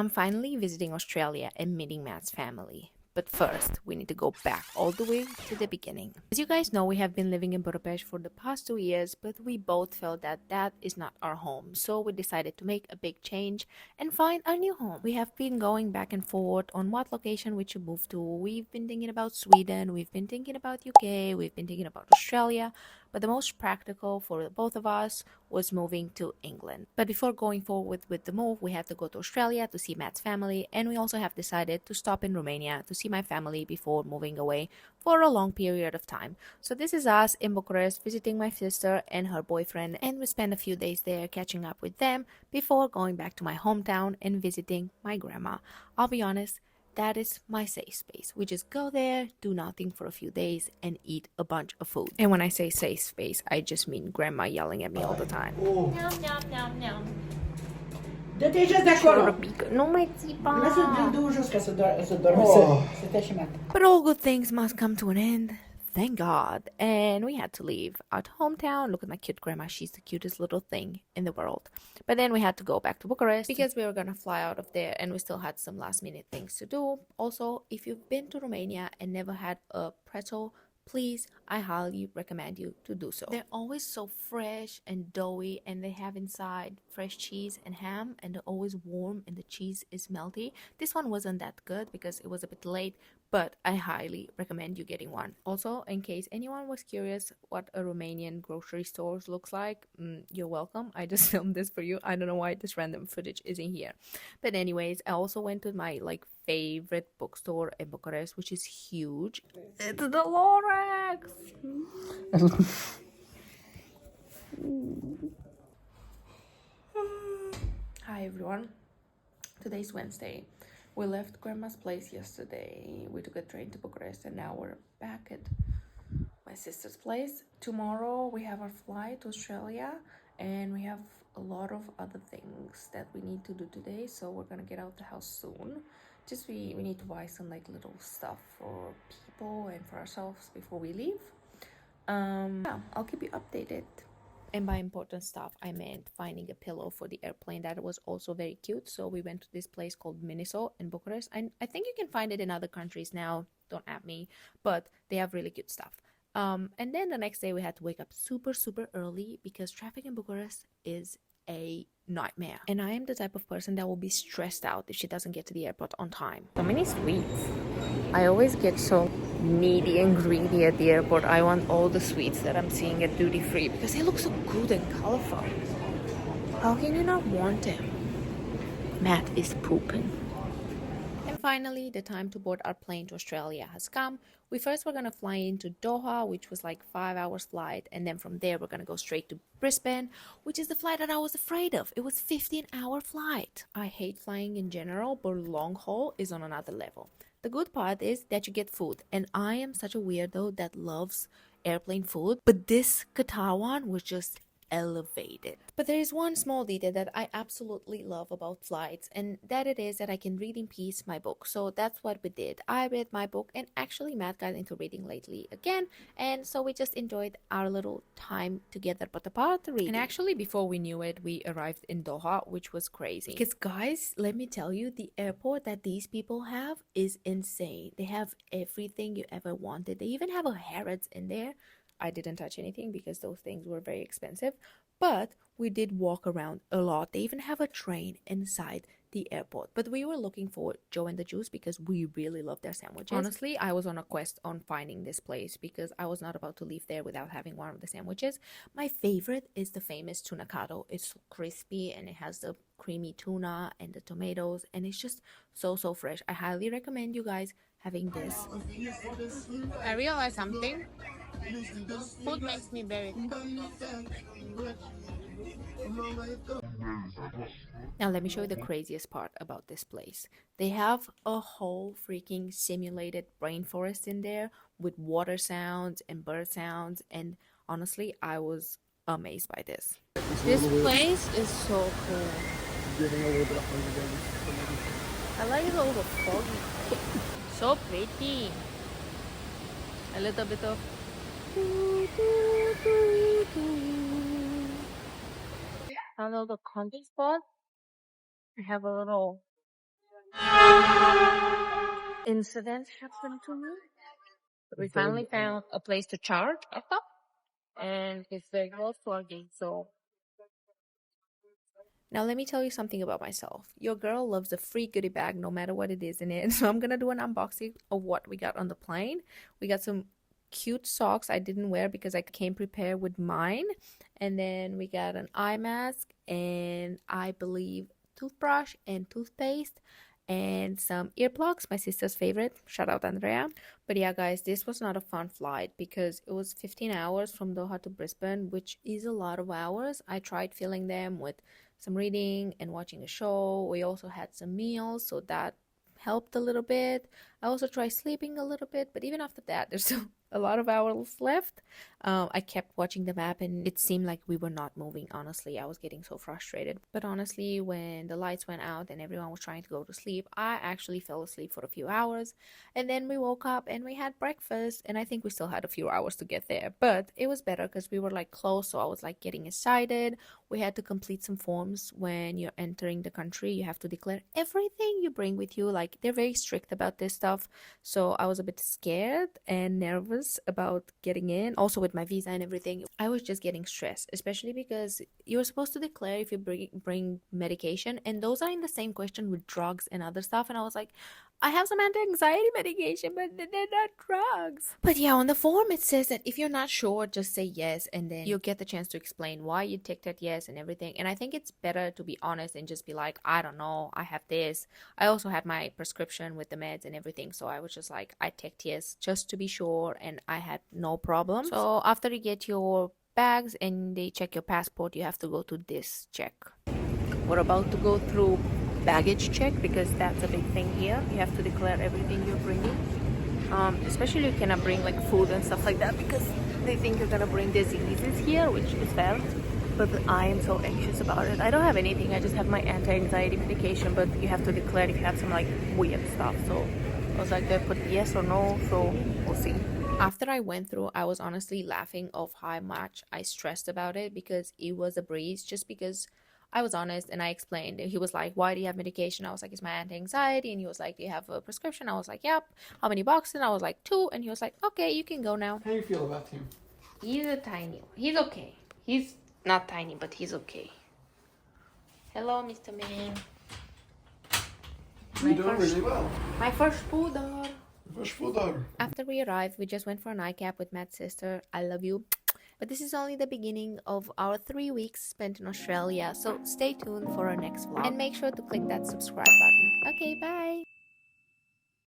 I'm finally visiting Australia and meeting Matt's family. But first, we need to go back all the way to the beginning. As you guys know, we have been living in Budapest for the past 2 years, but we both felt that that is not our home. So we decided to make a big change and find our new home. We have been going back and forth on what location we should move to. We've been thinking about Sweden, we've been thinking about UK, we've been thinking about Australia, but the most practical for both of us was moving to England. But before going forward with the move, we had to go to Australia to see Matt's family, and we also have decided to stop in Romania to see my family before moving away for a long period of time. So this is us in Bucharest visiting my sister and her boyfriend, and we spend a few days there catching up with them before going back to my hometown and visiting my grandma. I'll be honest, that is my safe space. We just go there, do nothing for a few days, and eat a bunch of food. And when I say safe space, I just mean grandma yelling at me all the time. Oh, Nom, nom, nom, nom. dă-te jos de acolo! Ciorbică, nu mai țipa! Lasă-l du jos ca să doarme, să te și mată. But all good things must come to an end. Thank God. And we had to leave our hometown. Look at my cute grandma. She's the cutest little thing in the world. But then we had to go back to Bucharest because we were going to fly out of there and we still had some last minute things to do. Also, if you've been to Romania and never had a pretzel, please, I highly recommend you to do so. They're always so fresh and doughy, and they have inside fresh cheese and ham, and they're always warm and the cheese is melty. This one wasn't that good because it was a bit late, but I highly recommend you getting one. Also, in case anyone was curious what a Romanian grocery store looks like, you're welcome. I just filmed this for you. I don't know why this random footage is in here. But anyways, I also went to my favorite bookstore in Bucharest, which is huge. It's the Lorax. Hi everyone. Today's Wednesday. We left grandma's place yesterday. We took a train to Bucharest and now we're back at my sister's place. Tomorrow we have our flight to Australia and we have a lot of other things that we need to do today, so we're gonna get out the house soon. Just we need to buy some little stuff for people and for ourselves before we leave. Yeah, I'll keep you updated. And by important stuff, I meant finding a pillow for the airplane that was also very cute. So we went to this place called Miniso in Bucharest. I think you can find it in other countries now. Don't at me, but they have really cute stuff. And then the next day we had to wake up super, super early because traffic in Bucharest is a nightmare. And I am the type of person that will be stressed out if she doesn't get to the airport on time. So many sweets. I always get so needy and greedy at the airport. I want all the sweets that I'm seeing at duty free because they look so good and colorful. How can you not want them? Matt is pooping. And finally, the time to board our plane to Australia has come. We first were going to fly into Doha, which was 5 hours flight, and then from there we're going to go straight to Brisbane, which is the flight that I was afraid of. It was 15-hour flight. I hate flying in general, but long haul is on another level. The good part is that you get food, and I am such a weirdo that loves airplane food, but this Qatar one was just elevated. But there is one small detail that I absolutely love about flights, and that it is that I can read in peace my book. So that's what we did. I read my book, and actually Matt got into reading lately again, and so we just enjoyed our little time together but apart reading. And actually before we knew it, we arrived in Doha, which was crazy. Because guys, let me tell you, the airport that these people have is insane. They have everything you ever wanted. They even have a Harrods in there. I didn't touch anything because those things were very expensive, but we did walk around a lot. They even have a train inside the airport. But we were looking for Joe and the Juice because we really love their sandwiches. Honestly, I was on a quest on finding this place because I was not about to leave there without having one of the sandwiches. My favorite is the famous tuna cado. It's so crispy and it has the creamy tuna and the tomatoes, and it's just so fresh. I highly recommend you guys having this. I realized something. Food makes me very Now let me show you the craziest part about this place. They have a whole freaking simulated rainforest in there with water sounds and bird sounds, and honestly I was amazed by this. This place is so cool. Getting a little bit of hunger I like it a little foggy. So pretty. A little bit of a little country spot. I have a little incident happened to me. We finally found a place to charge our stuff, and it's very close to our gate, so. Now let me tell you something about myself. Your girl loves a free goodie bag no matter what it is in it. So I'm gonna do an unboxing of what we got on the plane. We got some cute socks I didn't wear because I came prepared with mine. And then we got an eye mask and I believe toothbrush and toothpaste and some earplugs, my sister's favorite. Shout out Andrea. But yeah, guys, this was not a fun flight because it was 15 hours from Doha to Brisbane, which is a lot of hours. I tried filling them with some reading and watching a show. We also had some meals, so that helped a little bit. I also tried sleeping a little bit, but even after that, there's still a lot of hours left. I kept watching the map and it seemed like we were not moving. Honestly, I was getting so frustrated. But honestly, when the lights went out and everyone was trying to go to sleep, I actually fell asleep for a few hours. And then we woke up and we had breakfast, and I think we still had a few hours to get there. But it was better because we were like close, so I was like getting excited. We had to complete some forms when you're entering the country. You have to declare everything you bring with you. Like, they're very strict about this stuff. So I was a bit scared and nervous about getting in. Also with my visa and everything, I was just getting stressed, especially because you're supposed to declare if you bring medication, and those are in the same question with drugs and other stuff. And I was like, I have some anti-anxiety medication, but they're not drugs. But yeah, on the form it says that if you're not sure, just say yes, and then you'll get the chance to explain why you ticked that yes and everything. And I think it's better to be honest and just be like, I don't know, I have this. I also had my prescription with the meds and everything, so I was just like, I ticked yes just to be sure, and I had no problem. So after you get your bags and they check your passport, you have to go to this check. We're about to go through baggage check because that's a big thing here. You have to declare everything you're bringing. Especially you cannot bring like food and stuff like that because they think you're gonna bring diseases here, which is fair. But I am so anxious about it. I don't have anything. I just have my anti-anxiety medication, but you have to declare if you have some like weird stuff. So I was like, do I put yes or no? So we'll see. After I went through, I was honestly laughing of how much I stressed about it because it was a breeze, just because I was honest and I explained. He was like, why do you have medication? I was like, it's my anti-anxiety. And he was like, do you have a prescription? I was like, yep. How many boxes? And I was like, 2. And he was like, okay, you can go now. How do you feel about him? He's a tiny one. He's okay. He's not tiny, but he's okay. Hello, Mr. Man. You're doing really well. My first poodle. First food. After we arrived, we just went for a nightcap with Matt's sister. I love you. But this is only the beginning of our 3 weeks spent in Australia, so stay tuned for our next vlog. And make sure to click that subscribe button. Okay, bye!